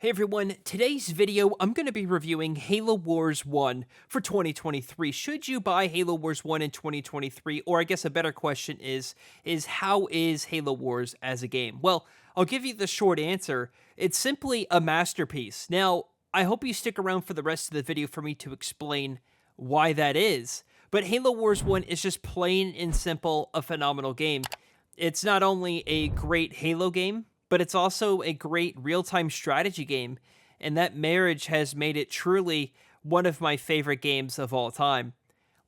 Hey everyone, today's video I'm going to be reviewing Halo Wars 1 for 2023. Should you buy Halo Wars 1 in 2023? Or I guess a better question is how is Halo Wars as a game? Well, I'll give you the short answer. It's simply a masterpiece. Now, I hope you stick around for the rest of the video for me to explain why that is. But Halo Wars 1 is just plain and simple a phenomenal game. It's not only a great Halo game, but it's also a great real-time strategy game, and that marriage has made it truly one of my favorite games of all time.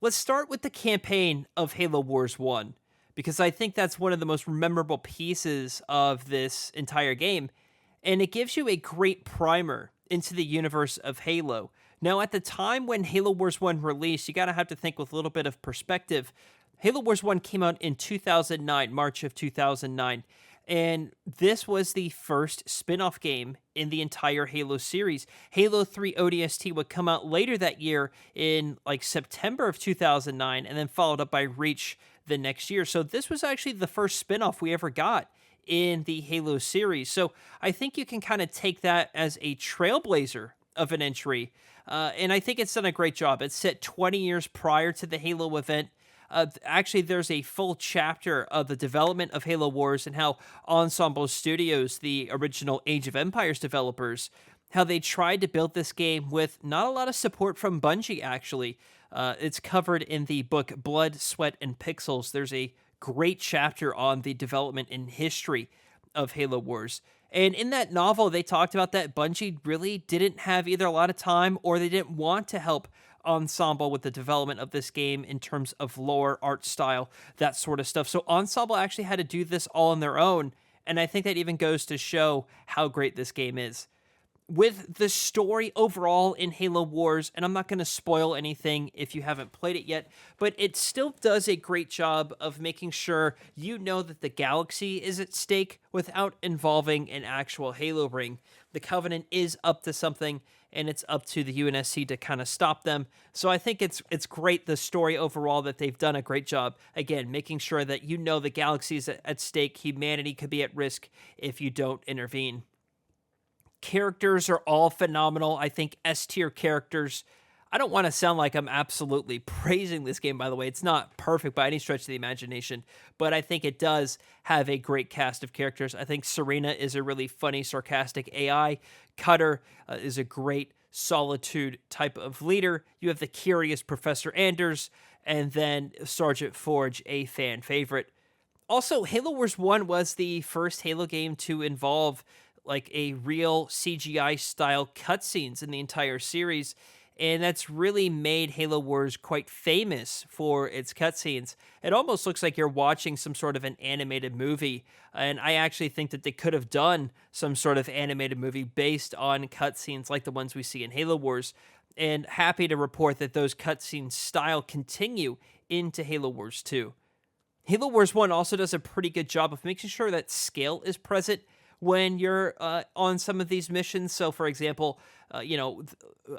Let's start with the campaign of Halo Wars 1, because I think that's one of the most memorable pieces of this entire game, and it gives you a great primer into the universe of Halo. Now, at the time when Halo Wars 1 released, you gotta have to think with a little bit of perspective. Halo Wars 1 came out in 2009, March of 2009, and this was the first spin-off game in the entire Halo series. Halo 3 ODST would come out later that year in like September of 2009, and then followed up by Reach the next year. So this was actually the first spin-off we ever got in the Halo series. So I think you can kind of take that as a trailblazer of an entry. And I think it's done a great job. It's set 20 years prior to the Halo event. Actually, there's a full chapter of the development of Halo Wars and how Ensemble Studios, the original Age of Empires developers, how they tried to build this game with not a lot of support from Bungie, actually. It's covered in the book Blood, Sweat, and Pixels. There's a great chapter on the development and history of Halo Wars. And in that novel, they talked about that Bungie really didn't have either a lot of time or they didn't want to help Ensemble with the development of this game in terms of lore, art style, that sort of stuff. So Ensemble actually had to do this all on their own, and I think that even goes to show how great this game is. With the story overall in Halo Wars, and I'm not going to spoil anything if you haven't played it yet, but it still does a great job of making sure you know that the galaxy is at stake without involving an actual Halo ring. The Covenant is up to something, and it's up to the UNSC to kind of stop them. So I think it's great, the story overall, that they've done a great job, again, making sure that you know the galaxy is at stake, humanity could be at risk if you don't intervene. Characters are all phenomenal. I think S-tier characters. I don't want to sound like I'm absolutely praising this game, by the way. It's not perfect by any stretch of the imagination, but I think it does have a great cast of characters. I think Serena is a really funny, sarcastic AI. Cutter is a great solitude type of leader. You have the curious Professor Anders, and then Sergeant Forge, a fan favorite. Also, Halo Wars 1 was the first Halo game to involve like a real CGI style cutscenes in the entire series, and that's really made Halo Wars quite famous for its cutscenes. It almost looks like you're watching some sort of an animated movie, and I actually think that they could have done some sort of animated movie based on cutscenes like the ones we see in Halo Wars, and happy to report that those cutscene style continue into Halo Wars 2. Halo Wars 1 also does a pretty good job of making sure that scale is present when you're on some of these missions. So, for example,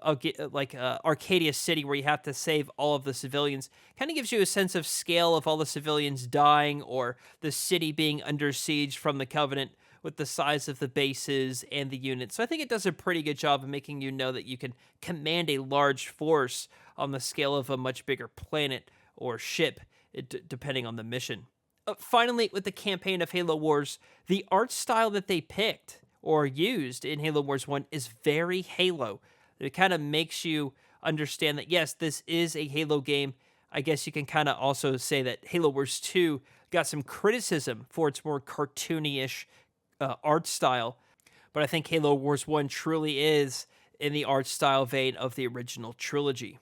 Arcadia City, where you have to save all of the civilians, kind of gives you a sense of scale of all the civilians dying or the city being under siege from the Covenant with the size of the bases and the units. So I think it does a pretty good job of making you know that you can command a large force on the scale of a much bigger planet or ship, depending on the mission. Finally, with the campaign of Halo Wars, the art style that they picked or used in Halo Wars 1 is very Halo. It kind of makes you understand that, yes, this is a Halo game. I guess you can kind of also say that Halo Wars 2 got some criticism for its more cartoony-ish art style, but I think Halo Wars 1 truly is in the art style vein of the original trilogy.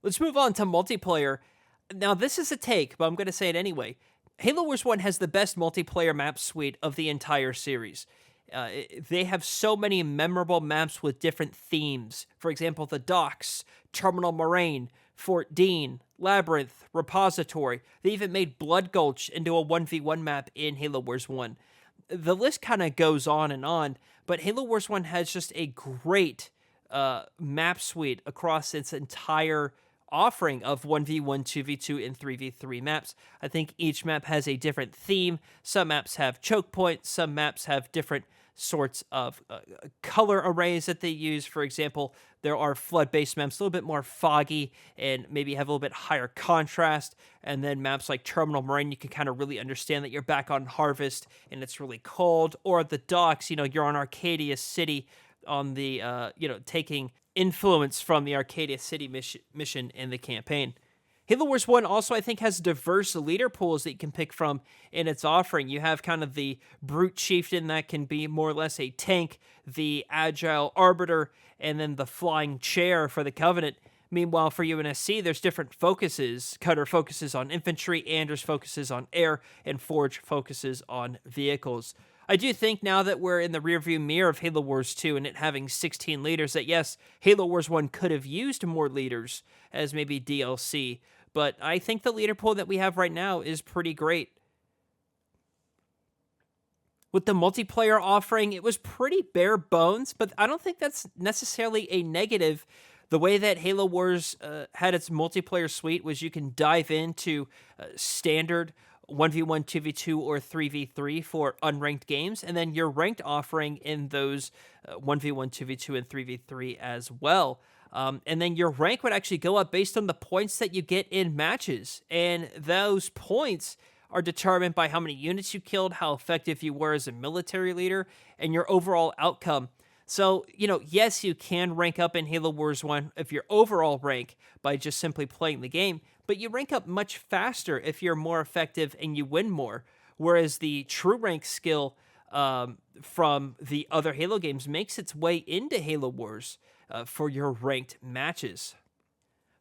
Let's move on to multiplayer. Now, this is a take, but I'm going to say it anyway. Halo Wars 1 has the best multiplayer map suite of the entire series. They have so many memorable maps with different themes. For example, the Docks, Terminal Moraine, Fort Dean, Labyrinth, Repository. They even made Blood Gulch into a 1v1 map in Halo Wars 1. The list kind of goes on, but Halo Wars 1 has just a great map suite across its entire offering of 1v1, 2v2, and 3v3 maps. I think each map has a different theme. Some maps have choke points, some maps have different sorts of color arrays that they use. For example, there are flood-based maps, a little bit more foggy and maybe have a little bit higher contrast. And then maps like Terminal Marine, you can kind of really understand that you're back on Harvest and it's really cold. Or the docks, you're on Arcadia City on the, taking influence from the Arcadia City mission in the campaign. Halo Wars 1 also, I think, has diverse leader pools that you can pick from in its offering. You have kind of the Brute Chieftain that can be more or less a tank, the Agile Arbiter, and then the Flying Chair for the Covenant. Meanwhile, for UNSC, there's different focuses. Cutter focuses on infantry, Anders focuses on air, and Forge focuses on vehicles. I do think now that we're in the rearview mirror of Halo Wars 2 and it having 16 leaders that, yes, Halo Wars 1 could have used more leaders as maybe DLC, but I think the leader pool that we have right now is pretty great. With the multiplayer offering, it was pretty bare bones, but I don't think that's necessarily a negative. The way that Halo Wars had its multiplayer suite was you can dive into standard 1v1, 2v2, or 3v3 for unranked games, and then your ranked offering in those 1v1, 2v2, and 3v3 as well. And then your rank would actually go up based on the points that you get in matches, and those points are determined by how many units you killed, how effective you were as a military leader, and your overall outcome. So, yes, you can rank up in Halo Wars 1 if your overall rank by just simply playing the game, but you rank up much faster if you're more effective and you win more, whereas the true rank skill from the other Halo games makes its way into Halo Wars for your ranked matches.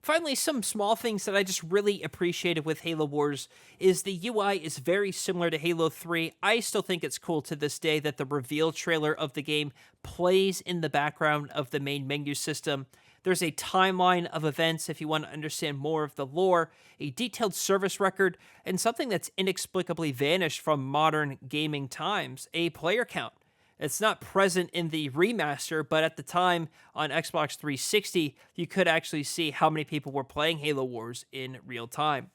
Finally, some small things that I just really appreciated with Halo Wars is the UI is very similar to Halo 3. I still think it's cool to this day that the reveal trailer of the game plays in the background of the main menu system. There's a timeline of events if you want to understand more of the lore, a detailed service record, and something that's inexplicably vanished from modern gaming times, a player count. It's not present in the remaster, but at the time on Xbox 360, you could actually see how many people were playing Halo Wars in real time.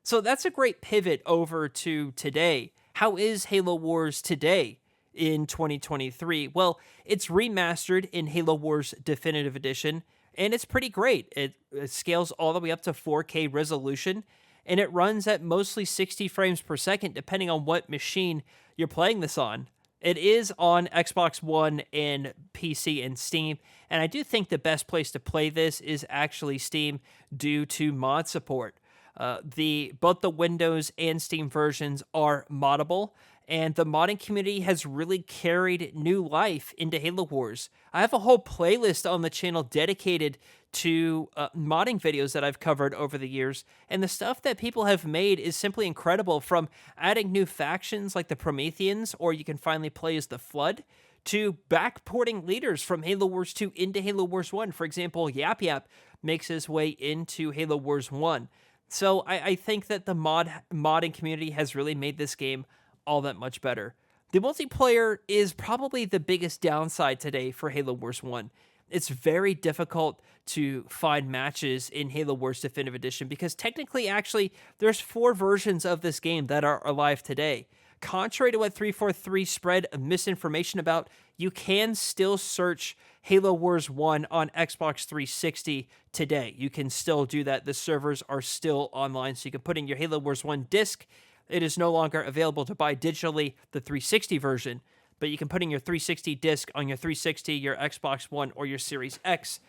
So that's a great pivot over to today. How is Halo Wars today in 2023? Well, it's remastered in Halo Wars Definitive Edition, and it's pretty great. It scales all the way up to 4K resolution, and it runs at mostly 60 frames per second, depending on what machine you're playing this on. It is on Xbox One and PC and Steam, and I do think the best place to play this is actually Steam due to mod support. Both the Windows and Steam versions are moddable, and the modding community has really carried new life into Halo Wars. I have a whole playlist on the channel dedicated to modding videos that I've covered over the years, and the stuff that people have made is simply incredible, from adding new factions like the Prometheans, or you can finally play as the Flood, to backporting leaders from Halo Wars 2 into Halo Wars 1. For example, Yap Yap makes his way into Halo Wars 1. So I think that the modding community has really made this game all that much better. The multiplayer is probably the biggest downside today for Halo Wars 1. It's very difficult to find matches in Halo Wars Definitive Edition because technically, actually, there's 4 versions of this game that are alive today. Contrary to what 343 spread misinformation about, you can still search Halo Wars 1 on Xbox 360 today. You can still do that. The servers are still online, so you can put in your Halo Wars 1 disc. It is no longer available to buy digitally, the 360 version, but you can put in your 360 disc on your 360, your Xbox One, or your Series X,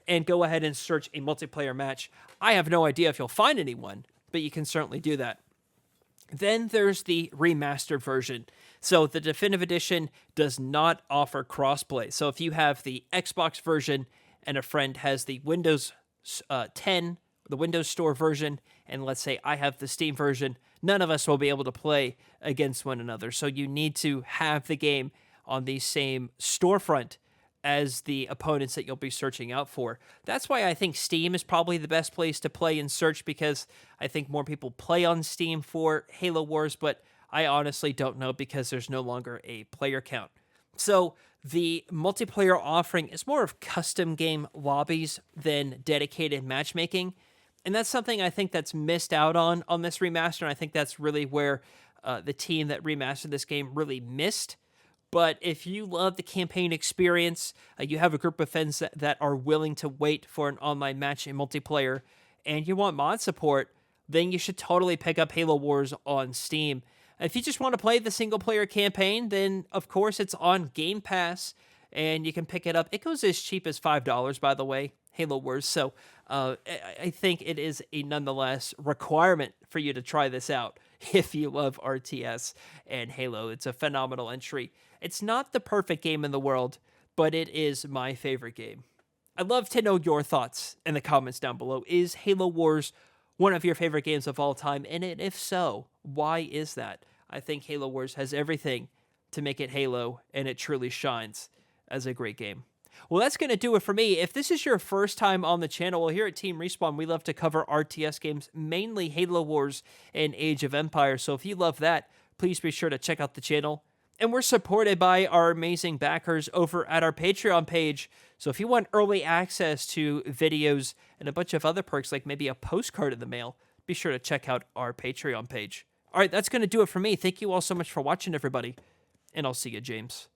and go ahead and search a multiplayer match. I have no idea if you'll find anyone, but you can certainly do that. Then there's the remastered version. So the Definitive Edition does not offer crossplay. So if you have the Xbox version and a friend has the Windows 10, the Windows Store version, and let's say I have the Steam version, none of us will be able to play against one another. So you need to have the game on the same storefront as the opponents that you'll be searching out for. That's why I think Steam is probably the best place to play and search, because I think more people play on Steam for Halo Wars, but I honestly don't know because there's no longer a player count. So the multiplayer offering is more of custom game lobbies than dedicated matchmaking. And that's something I think that's missed out on this remaster, and I think that's really where the team that remastered this game really missed. But if you love the campaign experience, you have a group of friends that are willing to wait for an online match in multiplayer, and you want mod support, then you should totally pick up Halo Wars on Steam. If you just want to play the single player campaign, then of course it's on Game Pass and you can pick it up. It goes as cheap as $5, by the way, Halo Wars. So I think it is a nonetheless requirement for you to try this out if you love RTS and Halo. It's a phenomenal entry. It's not the perfect game in the world, but it is my favorite game. I'd love to know your thoughts in the comments down below. Is Halo Wars one of your favorite games of all time? And if so, why is that? I think Halo Wars has everything to make it Halo, and it truly shines as a great game. Well, that's going to do it for me. If this is your first time on the channel, well, here at Team Respawn, we love to cover RTS games, mainly Halo Wars and Age of Empires. So if you love that, please be sure to check out the channel. And we're supported by our amazing backers over at our Patreon page. So if you want early access to videos and a bunch of other perks, like maybe a postcard in the mail, be sure to check out our Patreon page. All right, that's going to do it for me. Thank you all so much for watching, everybody. And I'll see you, James.